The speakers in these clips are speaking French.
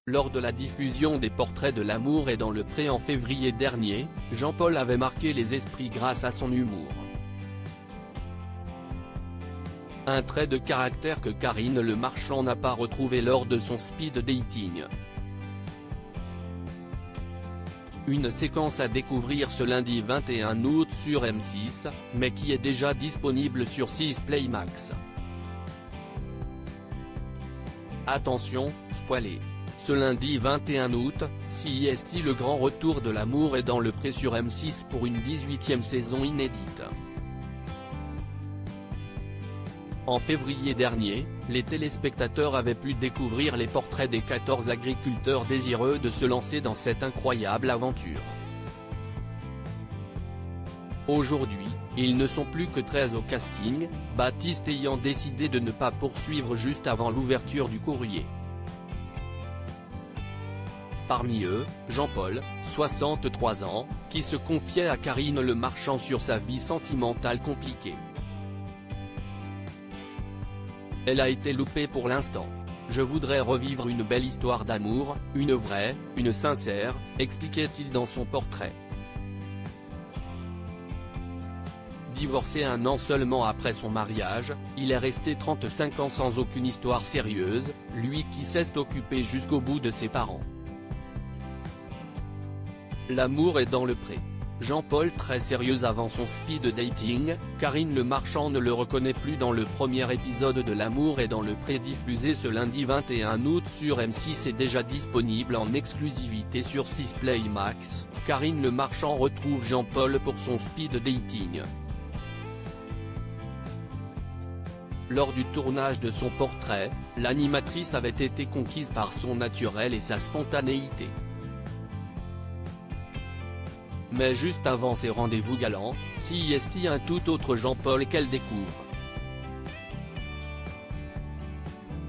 Lors de la diffusion des Portraits de l'amour et dans le pré en février dernier, Jean-Paul avait marqué les esprits grâce à son humour. Un trait de caractère que Karine Le Marchand n'a pas retrouvé lors de son speed dating. Une séquence à découvrir ce lundi 21 août sur M6, mais qui est déjà disponible sur 6 Play Max. Attention, spoilé. Ce lundi 21 août, CIST le grand retour de l'amour est dans le pré sur M6 pour une 18e saison inédite. En février dernier, les téléspectateurs avaient pu découvrir les portraits des 14 agriculteurs désireux de se lancer dans cette incroyable aventure. Aujourd'hui, ils ne sont plus que 13 au casting, Baptiste ayant décidé de ne pas poursuivre juste avant l'ouverture du courrier. Parmi eux, Jean-Paul, 63 ans, qui se confiait à Karine Le Marchand sur sa vie sentimentale compliquée. Elle a été loupée pour l'instant. Je voudrais revivre une belle histoire d'amour, une vraie, une sincère, expliquait-il dans son portrait. Divorcé un an seulement après son mariage, il est resté 35 ans sans aucune histoire sérieuse, lui qui s'est occupé jusqu'au bout de ses parents. L'amour est dans le pré. Jean-Paul très sérieux avant son speed dating, Karine Le Marchand ne le reconnaît plus dans le premier épisode de L'amour est dans le pré diffusé ce lundi 21 août sur M6 et déjà disponible en exclusivité sur 6 Play Max. Karine Le Marchand retrouve Jean-Paul pour son speed dating. Lors du tournage de son portrait, l'animatrice avait été conquise par son naturel et sa spontanéité. Mais juste avant ces rendez-vous galants, CIST un tout autre Jean-Paul qu'elle découvre.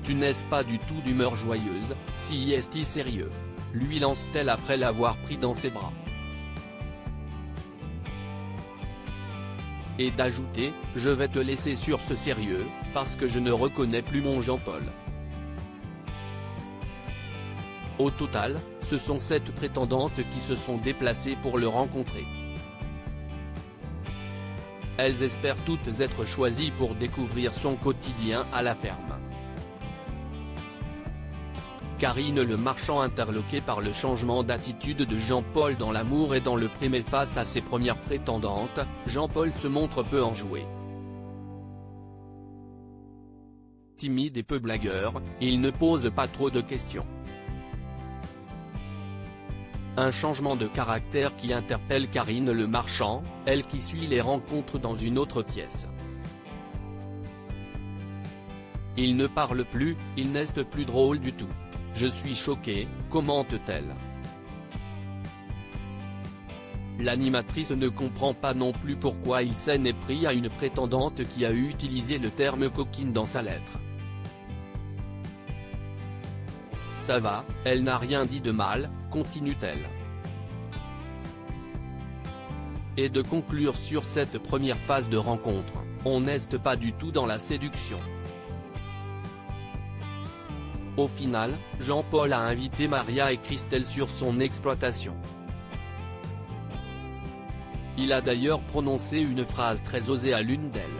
Tu n'es pas du tout d'humeur joyeuse, CIST sérieux, lui lance-t-elle après l'avoir pris dans ses bras. Et d'ajouter, je vais te laisser sur ce sérieux, parce que je ne reconnais plus mon Jean-Paul. Au total, ce sont 7 prétendantes qui se sont déplacées pour le rencontrer. Elles espèrent toutes être choisies pour découvrir son quotidien à la ferme. Karine Le Marchand interloquée par le changement d'attitude de Jean-Paul dans L'amour et dans le pré mais face à ses premières prétendantes, Jean-Paul se montre peu enjoué. Timide et peu blagueur, il ne pose pas trop de questions. Un changement de caractère qui interpelle Karine Le Marchand, elle qui suit les rencontres dans une autre pièce. Il ne parle plus, il n'est plus drôle du tout. Je suis choquée, commente-t-elle. L'animatrice ne comprend pas non plus pourquoi il s'en est pris à une prétendante qui a utilisé le terme coquine dans sa lettre. Ça va, elle n'a rien dit de mal, continue-t-elle. Et de conclure sur cette première phase de rencontre, on n'est pas du tout dans la séduction. Au final, Jean-Paul a invité Maria et Christelle sur son exploitation. Il a d'ailleurs prononcé une phrase très osée à l'une d'elles.